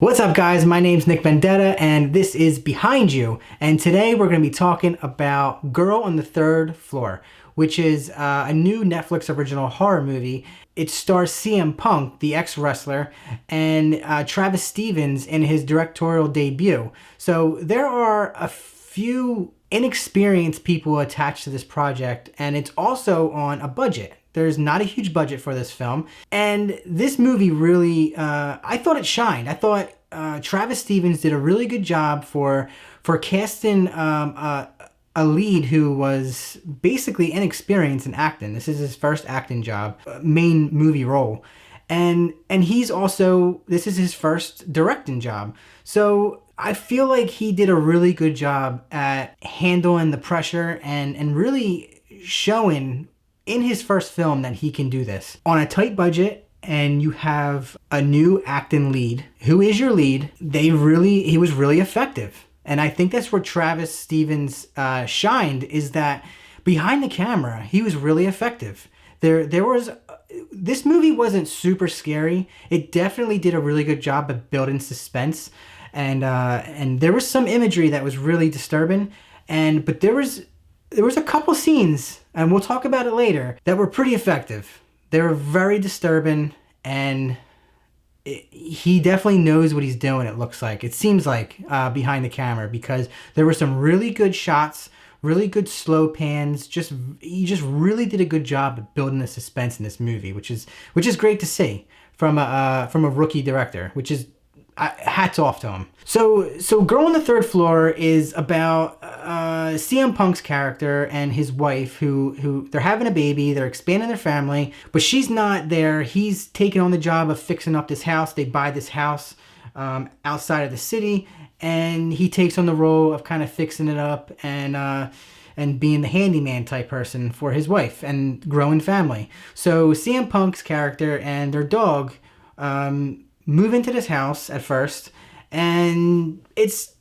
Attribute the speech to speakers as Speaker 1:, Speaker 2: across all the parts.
Speaker 1: What's up, guys? My name's Nick Vendetta and this is Behind You, and today we're going to be talking about Girl on the Third Floor, which is a new Netflix original horror movie. It stars CM Punk, the ex-wrestler, and Travis Stevens in his directorial debut. So there are a few inexperienced people attached to this project, and it's also on a budget. There's not a huge budget for this film. And this movie really, I thought it shined. I thought Travis Stevens did a really good job for casting a lead who was basically inexperienced in acting. This is his first acting job, main movie role. And he's also, this is his first directing job. So I feel like he did a really good job at handling the pressure and really showing in his first film that he can do this. On a tight budget, and you have a new acting lead, who is your lead, he was really effective. And I think that's where Travis Stevens shined, is that behind the camera, he was really effective. This movie wasn't super scary. It definitely did a really good job of building suspense. And there was some imagery that was really disturbing. But there was a couple scenes, and we'll talk about it later, that were pretty effective. They were very disturbing, and he definitely knows what he's doing, it looks like. It seems like, behind the camera, because there were some really good shots, really good slow pans. He just really did a good job of building the suspense in this movie, which is great to see from a rookie director, which is hats off to him. So Girl on the Third Floor is about CM Punk's character and his wife who they're having a baby, they're expanding their family, but she's not there. He's taking on the job of fixing up this house. They buy this house outside of the city, and he takes on the role of kind of fixing it up and being the handyman type person for his wife and growing family. So CM Punk's character and their dog move into this house at first, and it's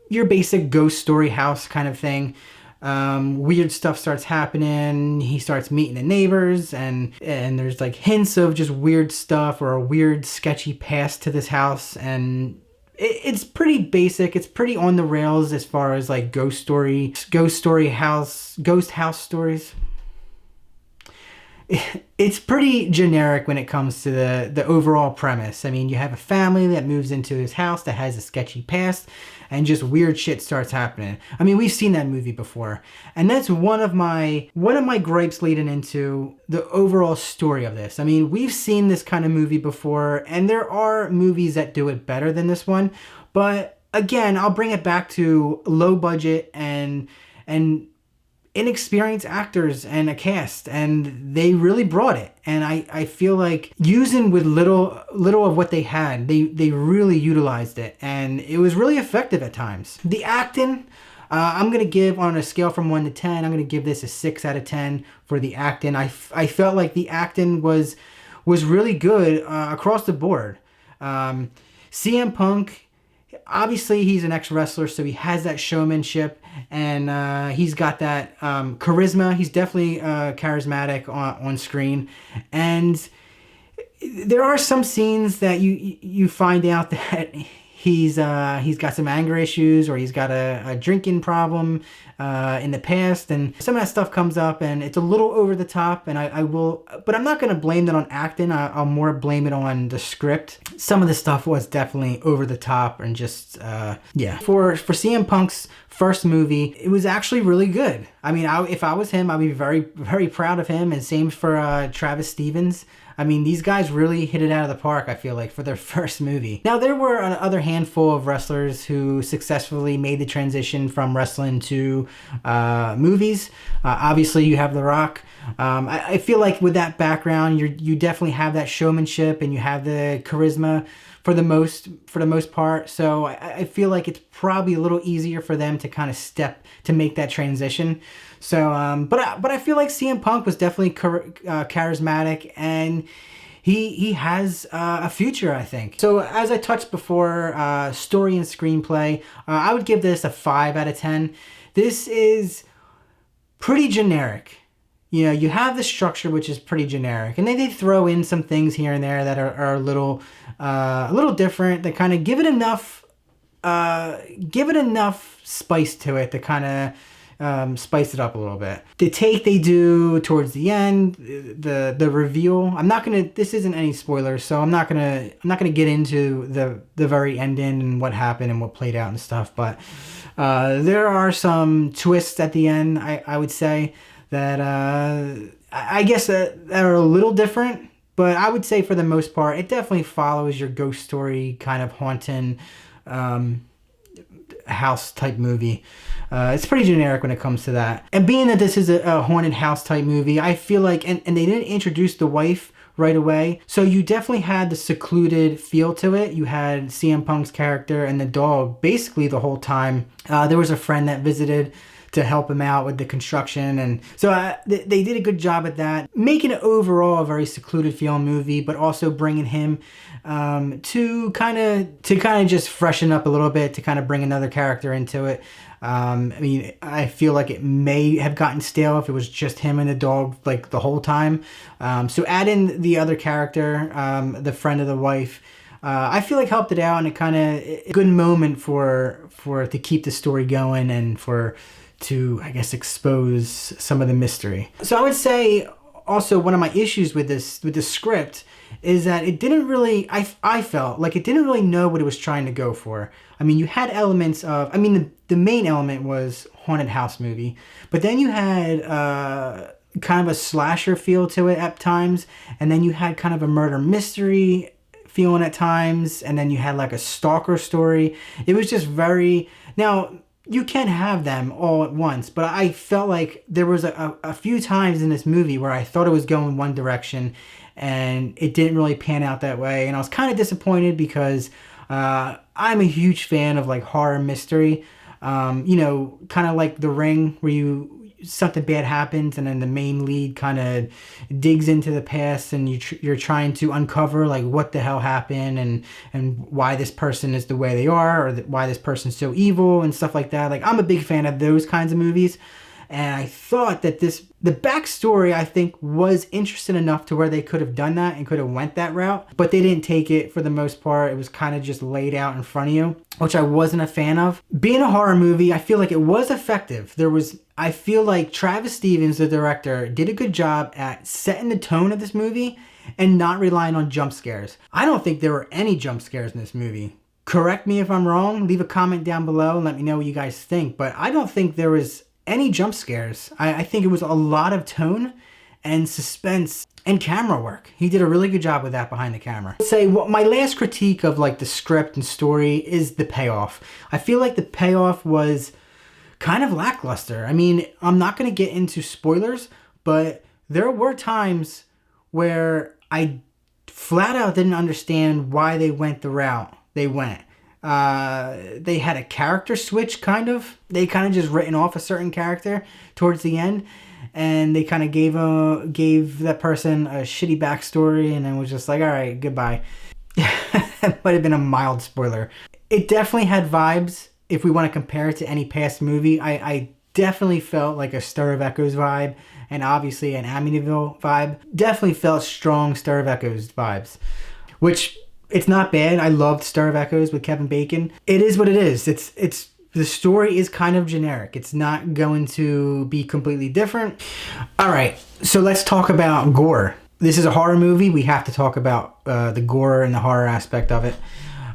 Speaker 1: your basic ghost story house kind of thing. Weird stuff starts happening. He starts meeting the neighbors, and there's like hints of just weird stuff or a weird sketchy past to this house. And it's pretty basic. It's pretty on the rails as far as like ghost house stories. It's pretty generic when it comes to the overall premise. I mean, you have a family that moves into his house that has a sketchy past, and just weird shit starts happening. I mean, we've seen that movie before, and that's one of my gripes leading into the overall story of this. I mean, we've seen this kind of movie before, and there are movies that do it better than this one. But again, I'll bring it back to low budget and inexperienced actors and a cast, and they really brought it. And I feel like using with little of what they had, they really utilized it, and it was really effective at times. The acting, I'm gonna give, on a scale from 1 to 10, I'm gonna give this a 6 out of 10 for the acting. I felt like the acting was really good across the board. CM Punk, obviously he's an ex-wrestler, so he has that showmanship, and he's got that charisma. He's definitely charismatic on screen. And there are some scenes that you find out that he's got some anger issues, or he's got a drinking problem in the past, and some of that stuff comes up, and it's a little over the top. And but I'm not going to blame that on acting. I'll more blame it on the script. Some of the stuff was definitely over the top, and just yeah. For CM Punk's first movie, it was actually really good. I mean, if I was him, I'd be very, very proud of him, and same for Travis Stevens. I mean, these guys really hit it out of the park, I feel like, for their first movie. Now, there were another handful of wrestlers who successfully made the transition from wrestling to movies. Obviously, you have The Rock. I feel like with that background, you definitely have that showmanship, and you have the charisma for the most part. So I feel like it's probably a little easier for them to kind of make that transition. So, but I feel like CM Punk was definitely charismatic, and he has a future, I think. So as I touched before, story and screenplay, I would give this a 5 out of 10. This is pretty generic. you have the structure, which is pretty generic, and they throw in some things here and there that are a little different, that kind of give it enough spice to it to kind of spice it up a little bit. The take they do towards the end, the reveal. This isn't any spoilers, so I'm not gonna get into the very ending and what happened and what played out and stuff. But there are some twists at the end, I would say, that I guess that are a little different. But I would say for the most part, it definitely follows your ghost story kind of haunting house type movie. It's pretty generic when it comes to that. And being that this is a haunted house type movie, I feel like, and they didn't introduce the wife right away, so you definitely had the secluded feel to it. You had CM Punk's character and the dog basically the whole time. There was a friend that visited to help him out with the construction, and so they did a good job at that, making it overall a very secluded feeling movie, but also bringing him to kind of just freshen up a little bit, to kind of bring another character into it. I mean, I feel like it may have gotten stale if it was just him and the dog like the whole time. So add in the other character, the friend of the wife, I feel like helped it out, and it kind of a good moment for to keep the story going and to, I guess, expose some of the mystery. So I would say also one of my issues with the script is that it didn't really, I felt like it didn't really know what it was trying to go for. I mean, you had elements of, I mean, the main element was haunted house movie, but then you had kind of a slasher feel to it at times, and then you had kind of a murder mystery feeling at times, and then you had like a stalker story. It was just very, now, you can have them all at once, but I felt like there was a few times in this movie where I thought it was going one direction and it didn't really pan out that way. And I was kind of disappointed because I'm a huge fan of like horror mystery, kind of like The Ring, where something bad happens and then the main lead kind of digs into the past, and you're trying to uncover like what the hell happened and why this person is the way they are, or why this person's so evil and stuff like that. Like, I'm a big fan of those kinds of movies, and I thought that the backstory, I think, was interesting enough to where they could have done that and could have went that route, but they didn't take it for the most part. It was kind of just laid out in front of you, which I wasn't a fan of. Being a horror movie, I feel like it was effective. I feel like Travis Stevens, the director, did a good job at setting the tone of this movie and not relying on jump scares. I don't think there were any jump scares in this movie. Correct me if I'm wrong. Leave a comment down below and let me know what you guys think. But I don't think there was any jump scares. I think it was a lot of tone and suspense and camera work. He did a really good job with that behind the camera. I'd say my last critique of like the script and story is the payoff. I feel like the payoff was kind of lackluster. I mean, I'm not going to get into spoilers, but there were times where I flat out didn't understand why they went the route they went. They had a character switch, kind of. They kind of just written off a certain character towards the end, and they kind of gave that person a shitty backstory, and then was just like, all right, goodbye. That might have been a mild spoiler. It definitely had vibes. If we want to compare it to any past movie, I definitely felt like a Stir of Echoes vibe, and obviously an Amityville vibe. Definitely felt strong Stir of Echoes vibes, which, it's not bad. I loved Stir of Echoes with Kevin Bacon. It is what it is. It's the story is kind of generic. It's not going to be completely different. All right, so let's talk about gore. This is a horror movie. We have to talk about the gore and the horror aspect of it.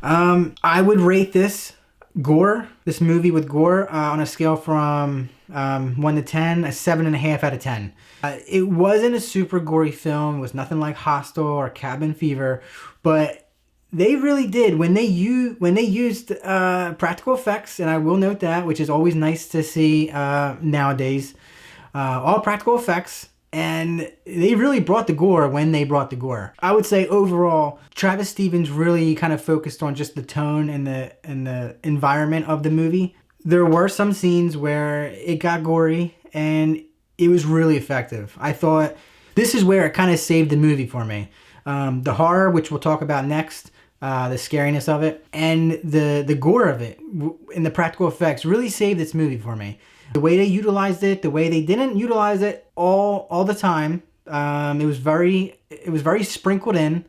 Speaker 1: I would rate this movie with gore, on a scale from 1 to 10, a 7.5 out of 10. It wasn't a super gory film. It was nothing like Hostel or Cabin Fever, but they really did when they used practical effects, and I will note that, which is always nice to see nowadays. All practical effects. And they really brought the gore when they brought the gore. I would say overall, Travis Stevens really kind of focused on just the tone and the environment of the movie. There were some scenes where it got gory, and it was really effective. I thought this is where it kind of saved the movie for me. The horror, which we'll talk about next, the scariness of it, and the gore of it, and the practical effects really saved this movie for me. The way they utilized it, the way they didn't utilize it all the time. It was very sprinkled in,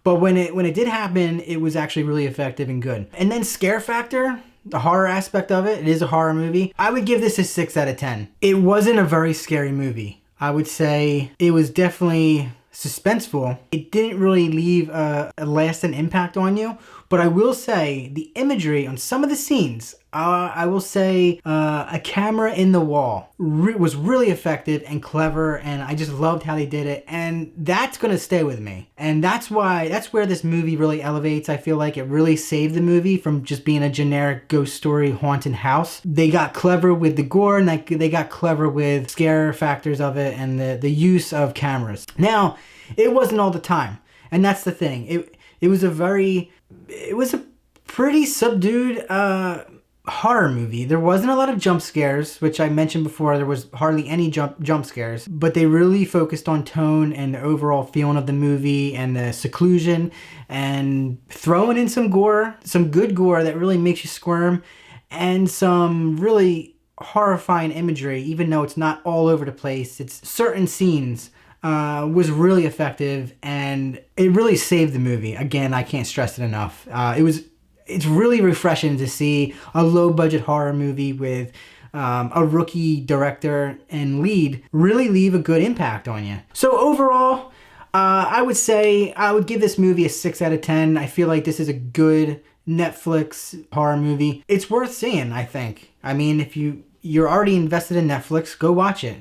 Speaker 1: but when it did happen, it was actually really effective and good. And then scare factor, the horror aspect of it, it is a horror movie. I would give this a 6 out of 10. It wasn't a very scary movie. I would say it was definitely suspenseful. It didn't really leave a lasting impact on you, but I will say the imagery on some of the scenes, I will say a camera in the wall was really effective and clever, and I just loved how they did it, and that's gonna stay with me. And that's where this movie really elevates. I feel like it really saved the movie from just being a generic ghost story haunted house. They got clever with the gore, and they got clever with scare factors of it and the use of cameras. Now, it wasn't all the time, and that's the thing. It was a pretty subdued horror movie. There wasn't a lot of jump scares, which I mentioned before. There was hardly any jump scares, but they really focused on tone and the overall feeling of the movie and the seclusion, and throwing in some gore, some good gore that really makes you squirm, and some really horrifying imagery, even though it's not all over the place. It's certain scenes was really effective, and it really saved the movie. Again, I can't stress it enough. It's really refreshing to see a low-budget horror movie with a rookie director and lead really leave a good impact on you. So overall, I would say I would give this movie a 6 out of 10. I feel like this is a good Netflix horror movie. It's worth seeing, I think. I mean, if you're already invested in Netflix, go watch it.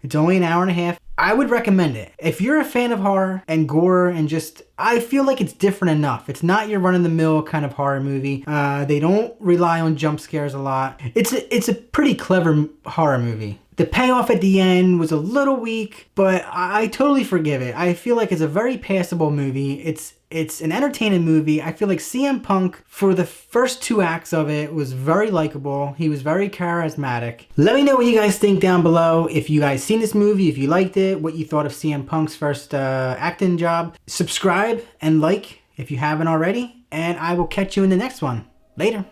Speaker 1: It's only an hour and a half. I would recommend it. If you're a fan of horror and gore and I feel like it's different enough. It's not your run-of-the-mill kind of horror movie. They don't rely on jump scares a lot. It's a pretty clever horror movie. The payoff at the end was a little weak, but I totally forgive it. I feel like it's a very passable movie. It's an entertaining movie. I feel like CM Punk, for the first 2 acts of it, was very likable. He was very charismatic. Let me know what you guys think down below. If you guys seen this movie, if you liked it, what you thought of CM Punk's first acting job. Subscribe and like if you haven't already, and I will catch you in the next one. Later.